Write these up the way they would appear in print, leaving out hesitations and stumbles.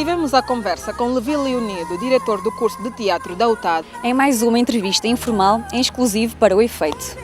Estivemos à conversa com Levi Leonido, diretor do curso de teatro da UTAD, em mais uma entrevista informal em exclusivo para o Efeito.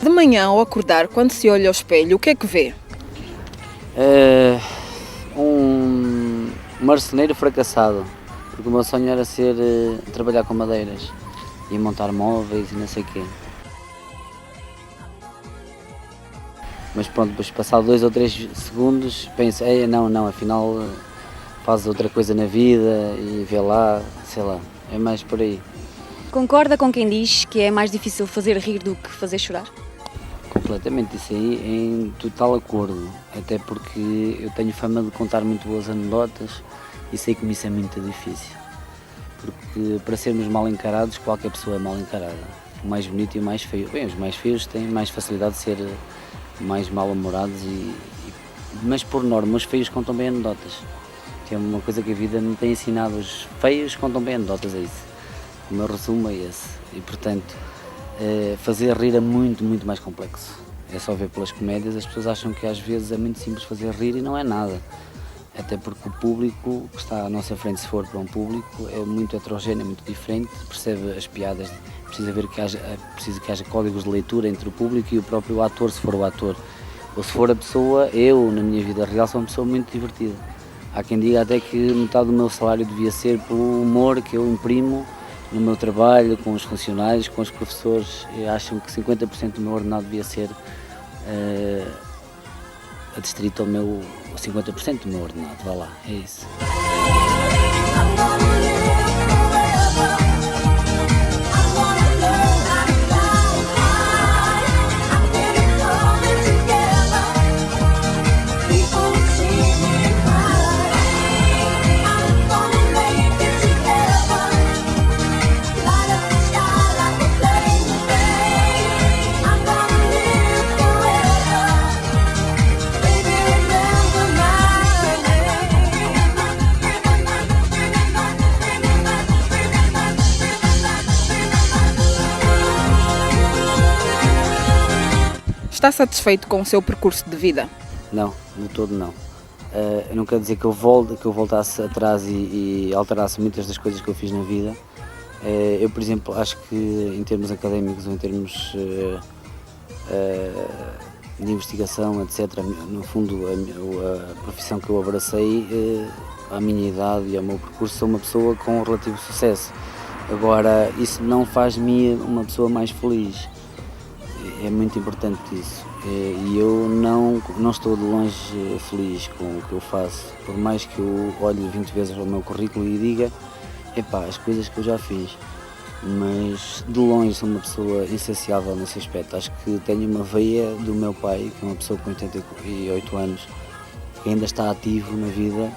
De manhã, ao acordar, quando se olha ao espelho, o que é que vê? Um marceneiro fracassado, porque o meu sonho era trabalhar com madeiras e montar móveis e não sei o quê. Mas pronto, depois de passar 2 ou 3 segundos, penso, não, afinal faz outra coisa na vida e vê lá, sei lá, é mais por aí. Concorda com quem diz que é mais difícil fazer rir do que fazer chorar? Completamente, isso aí é em total acordo, até porque eu tenho fama de contar muito boas anedotas e sei que isso é muito difícil, porque para sermos mal encarados, qualquer pessoa é mal encarada, o mais bonito e o mais feio. Bem, os mais feios têm mais facilidade de ser mais mal-humorados, mas por norma os feios contam bem anedotas, que é uma coisa que a vida me tem ensinado, os feios contam bem anedotas, é isso. O meu resumo é esse, e portanto fazer rir é muito mais complexo. É só ver pelas comédias, as pessoas acham que às vezes é muito simples fazer rir e não é nada. Até porque o público que está à nossa frente, se for para um público, é muito heterogéneo, muito diferente, percebe as piadas, precisa que haja códigos de leitura entre o público e o próprio ator, se for o ator. Ou se for a pessoa, eu na minha vida real sou uma pessoa muito divertida. Há quem diga até que metade do meu salário devia ser pelo humor que eu imprimo no meu trabalho, com os funcionários, com os professores. Acham que 50% do meu ordenado devia ser adstrito ao meu 50% do meu ordenado. Vá lá, é isso. Está satisfeito com o seu percurso de vida? Não, de todo não. Não quer dizer que eu voltasse atrás e alterasse muitas das coisas que eu fiz na vida. Eu, por exemplo, acho que em termos académicos ou em termos de investigação, etc., no fundo a profissão que eu abracei, à minha idade e ao meu percurso, sou uma pessoa com um relativo sucesso. Agora, isso não faz-me uma pessoa mais feliz. É muito importante isso, e eu não estou de longe feliz com o que eu faço, por mais que eu olhe 20 vezes para o meu currículo e diga, as coisas que eu já fiz, mas de longe sou uma pessoa insaciável nesse aspecto. Acho que tenho uma veia do meu pai, que é uma pessoa com 88 anos, que ainda está ativo na vida,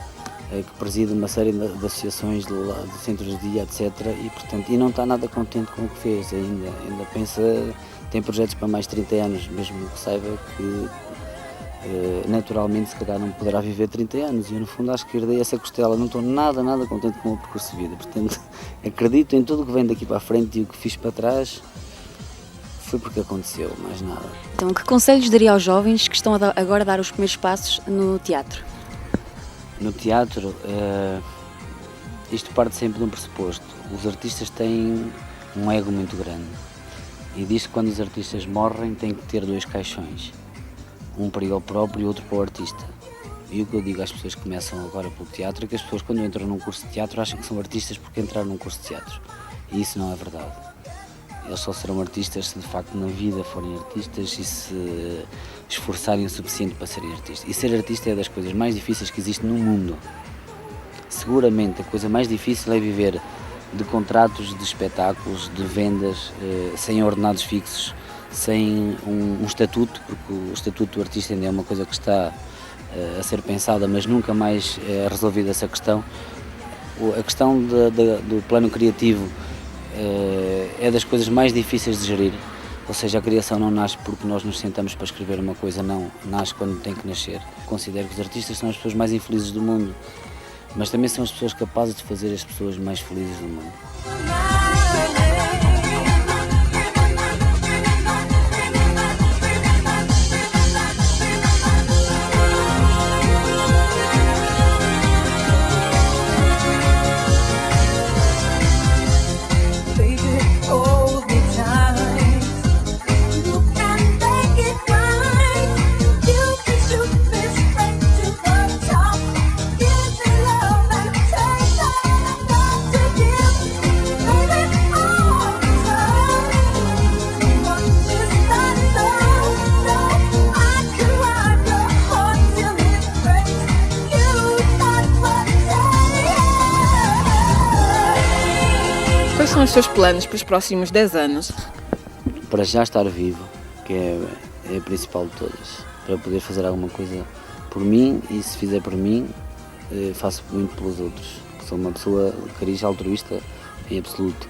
que preside uma série de associações, de centros de dia, etc. E não está nada contente com o que fez ainda pensa, tem projetos para mais 30 anos, mesmo que saiba que naturalmente se calhar não poderá viver 30 anos, e eu no fundo acho que herdei essa costela, não estou nada contente com o percurso de vida, portanto acredito em tudo o que vem daqui para a frente, e o que fiz para trás foi porque aconteceu, mais nada. Então, que conselhos daria aos jovens que estão agora a dar os primeiros passos no teatro? No teatro, isto parte sempre de um pressuposto. Os artistas têm um ego muito grande, e diz que quando os artistas morrem têm que ter 2 caixões, um para ele próprio e outro para o artista. E o que eu digo às pessoas que começam agora pelo teatro é que as pessoas, quando entram num curso de teatro, acham que são artistas porque entraram num curso de teatro, e isso não é verdade. Eles só serão artistas se de facto na vida forem artistas e se esforçarem o suficiente para serem artistas. E ser artista é das coisas mais difíceis que existe no mundo. Seguramente a coisa mais difícil é viver de contratos de espetáculos, de vendas, sem ordenados fixos, sem um estatuto, porque o estatuto do artista ainda é uma coisa que está a ser pensada, mas nunca mais é resolvida essa questão. A questão do plano criativo é das coisas mais difíceis de gerir, ou seja, a criação não nasce porque nós nos sentamos para escrever uma coisa, não, nasce quando tem que nascer. Considero que os artistas são as pessoas mais infelizes do mundo, mas também são as pessoas capazes de fazer as pessoas mais felizes do mundo. Quais são os seus planos para os próximos 10 anos? Para já estar vivo, que é a principal de todas, para poder fazer alguma coisa por mim, e se fizer por mim, faço muito pelos outros. Sou uma pessoa cariz altruísta em absoluto.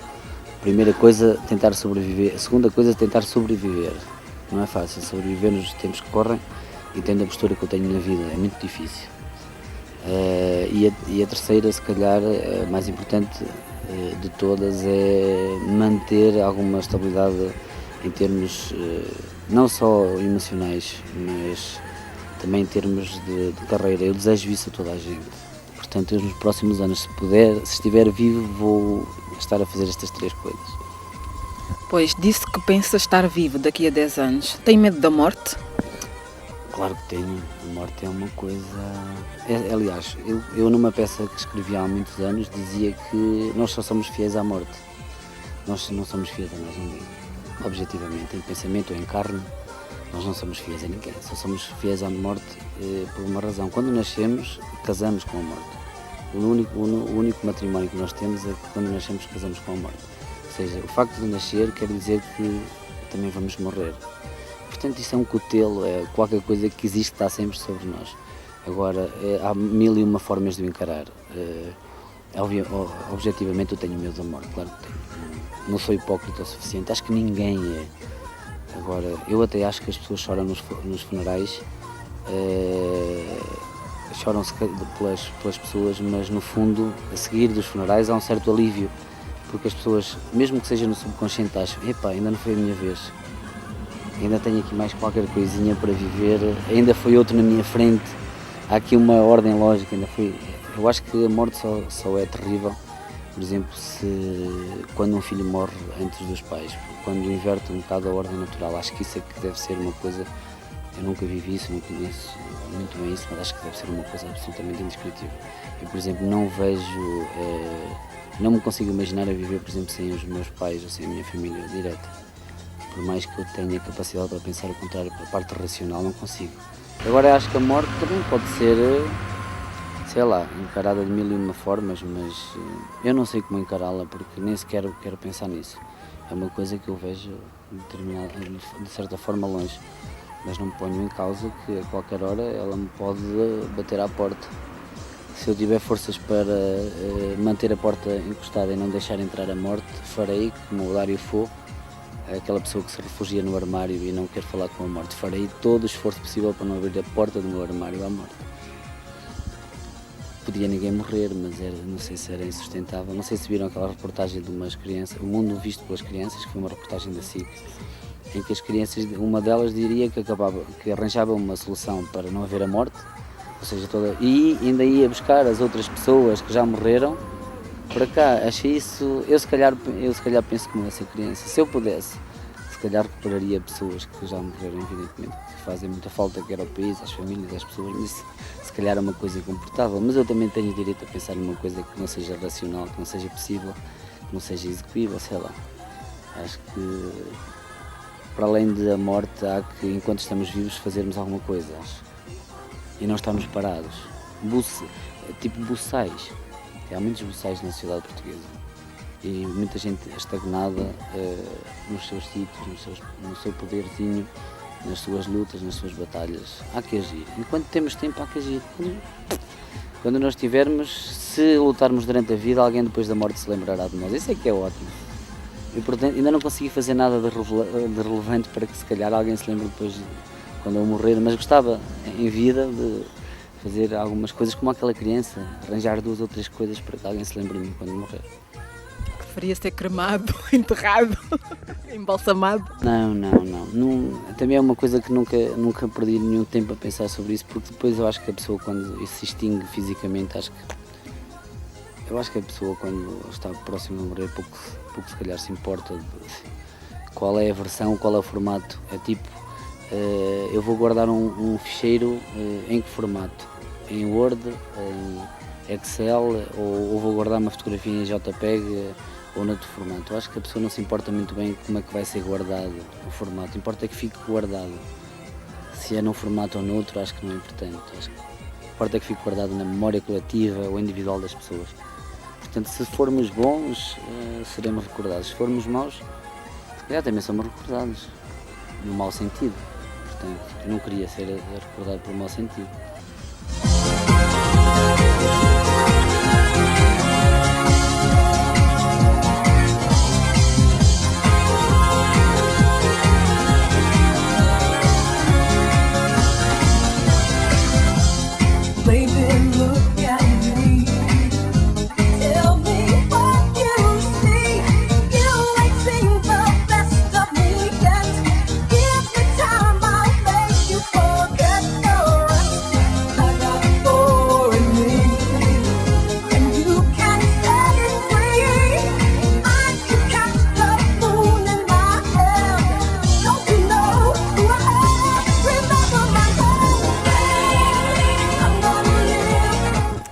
Primeira coisa, tentar sobreviver. A segunda coisa, tentar sobreviver. Não é fácil sobreviver nos tempos que correm e tendo a postura que eu tenho na vida, é muito difícil. E a terceira, se calhar, a mais importante de todas, é manter alguma estabilidade em termos não só emocionais, mas também em termos de carreira. Eu desejo isso a toda a gente. Portanto, eu nos próximos anos, se estiver vivo, vou estar a fazer estas 3 coisas. Pois disse que pensa estar vivo daqui a 10 anos. Tem medo da morte? Claro que tenho. A morte é uma coisa... Aliás, eu numa peça que escrevi há muitos anos dizia que nós só somos fiéis à morte. Nós não somos fiéis a mais ninguém. Objetivamente, em pensamento ou em carne, nós não somos fiéis a ninguém. Só somos fiéis à morte por uma razão. Quando nascemos, casamos com a morte. O único matrimónio que nós temos é que quando nascemos, casamos com a morte. Ou seja, o facto de nascer quer dizer que também vamos morrer. Portanto, isso é um cutelo, é qualquer coisa que existe, está sempre sobre nós. Agora, há 1001 formas de o encarar. Objetivamente, eu tenho medo da morte, claro que tenho. Não sou hipócrita o suficiente, acho que ninguém é. Agora, eu até acho que as pessoas choram nos funerais, choram-se pelas pessoas, mas no fundo, a seguir dos funerais, há um certo alívio, porque as pessoas, mesmo que seja no subconsciente, acham: epá, ainda não foi a minha vez. Ainda tenho aqui mais qualquer coisinha para viver, ainda foi outro na minha frente, há aqui uma ordem lógica, ainda foi. Eu acho que a morte só é terrível, por exemplo, quando um filho morre antes dos pais, quando inverte um bocado a ordem natural. Acho que isso é que deve ser uma coisa, eu nunca vivi isso, não conheço muito bem isso, mas acho que deve ser uma coisa absolutamente indescritível. Eu, por exemplo, não me consigo imaginar a viver, por exemplo, sem os meus pais ou sem a minha família direta. Por mais que eu tenha capacidade para pensar o contrário, para a parte racional, não consigo. Agora, acho que a morte também pode ser, sei lá, encarada de 1001 formas, mas eu não sei como encará-la, porque nem sequer quero pensar nisso. É uma coisa que eu vejo de certa forma longe, mas não me ponho em causa que a qualquer hora ela me pode bater à porta. Se eu tiver forças para manter a porta encostada e não deixar entrar a morte, farei, como o Dário Fo, aquela pessoa que se refugia no armário e não quer falar com a morte. Farei todo o esforço possível para não abrir a porta do meu armário à morte. Podia ninguém morrer, mas não sei se era insustentável. Não sei se viram aquela reportagem de umas crianças, O Mundo Visto pelas Crianças, que foi uma reportagem da SIC, em que as crianças, uma delas diria que arranjava uma solução para não haver a morte, ou seja, e ainda ia buscar as outras pessoas que já morreram para cá. Achei isso, eu se calhar penso como essa criança. Se eu pudesse, se calhar recuperaria pessoas que já morreram, evidentemente, que fazem muita falta, quer ao país, às famílias, às pessoas, mas isso, se calhar é uma coisa incomportável. Mas eu também tenho direito a pensar numa coisa que não seja racional, que não seja possível, que não seja execuível, sei lá. Acho que, para além da morte, há que, enquanto estamos vivos, fazermos alguma coisa, acho. E não estarmos parados. Tipo buçais. Há muitos buçais na sociedade portuguesa. e muita gente estagnada nos seus sítios, no seu poderzinho, nas suas lutas, nas suas batalhas. Há que agir. Enquanto temos tempo, há que agir. Quando nós tivermos, se lutarmos durante a vida, alguém depois da morte se lembrará de nós. Isso é que é ótimo. E, portanto, ainda não consegui fazer nada de relevante para que se calhar alguém se lembre depois quando eu morrer, mas gostava em vida de fazer algumas coisas como aquela criança, arranjar 2 ou 3 coisas para que alguém se lembre de mim quando morrer. Que deveria ser cremado, enterrado, embalsamado. Não. Também é uma coisa que nunca perdi nenhum tempo a pensar sobre isso, porque depois eu acho que a pessoa quando se extingue fisicamente, eu acho que a pessoa quando está próxima a morrer pouco se calhar se importa de qual é a versão, qual é o formato. É tipo, eu vou guardar um ficheiro em que formato? Em Word, em Excel, ou vou guardar uma fotografia em JPEG ou noutro formato. Eu acho que a pessoa não se importa muito bem como é que vai ser guardado o formato, importa que fique guardado. Se é num formato ou noutro, acho que não é importante. Acho que importa que fique guardado na memória coletiva ou individual das pessoas. Portanto, se formos bons, seremos recordados. Se formos maus, se calhar também somos recordados, no mau sentido. Portanto, eu não queria ser recordado pelo mau sentido.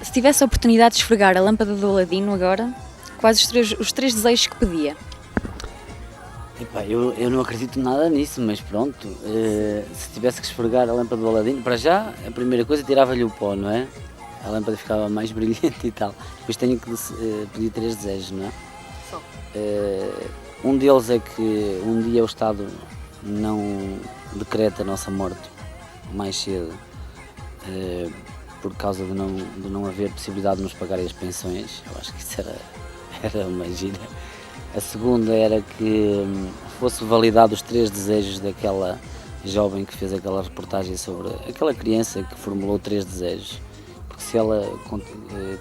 Se tivesse a oportunidade de esfregar a lâmpada do Aladino agora, quais os três desejos que pedia? Epá, eu não acredito nada nisso, mas pronto, se tivesse que esfregar a lâmpada do Aladino, para já, a primeira coisa, tirava-lhe o pó, não é? A lâmpada ficava mais brilhante e tal. Depois tenho que pedir 3 desejos, não é? Só. Um deles é que um dia o Estado não decreta a nossa morte mais cedo, por causa de não haver possibilidade de nos pagarem as pensões. Eu acho que isso era uma gira. A segunda era que fosse validado os 3 desejos daquela jovem que fez aquela reportagem sobre aquela criança que formulou 3 desejos. Porque se ela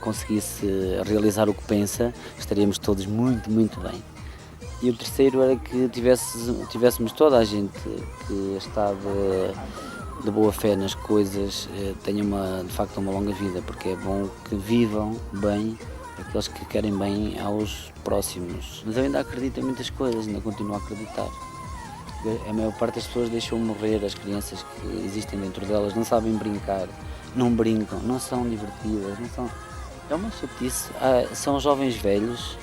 conseguisse realizar o que pensa, estaríamos todos muito, muito bem. E o terceiro era que tivéssemos toda a gente que está de boa fé nas coisas, tenha de facto uma longa vida, porque é bom que vivam bem aqueles que querem bem aos próximos. Mas eu ainda acredito em muitas coisas, ainda continuo a acreditar. A maior parte das pessoas deixam morrer, as crianças que existem dentro delas não sabem brincar, não brincam, não são divertidas, não são... É uma chatice. São jovens velhos.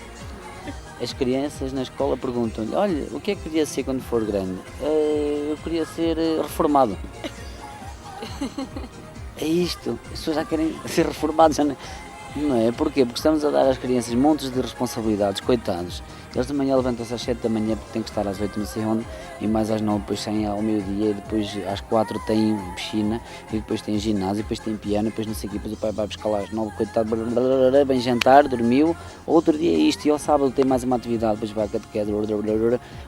As crianças na escola perguntam-lhe: olha, o que é que queria ser quando for grande? Eu queria ser reformado. É isto, as pessoas já querem ser reformados, não é? Porquê? Porque estamos a dar às crianças montes de responsabilidades, coitados. Eles de manhã levantam-se às 7 da manhã porque têm que estar às 8 não sei onde, e mais às 9 depois saem ao meio-dia, e depois às 4 têm piscina, e depois têm ginásio, e depois têm piano, e depois não sei o quê, depois o pai vai buscar lá às 9, coitado, bem jantar, dormiu, outro dia é isto, e ao sábado tem mais uma atividade, depois vai a catequese,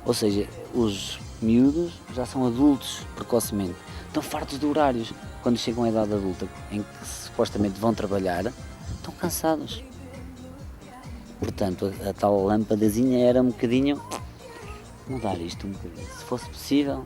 ou seja, os miúdos já são adultos precocemente, estão fartos de horários. Quando chegam à idade adulta, em que supostamente vão trabalhar, estão cansados. Portanto, a tal lâmpadazinha era um bocadinho mudar isto um bocadinho, se fosse possível.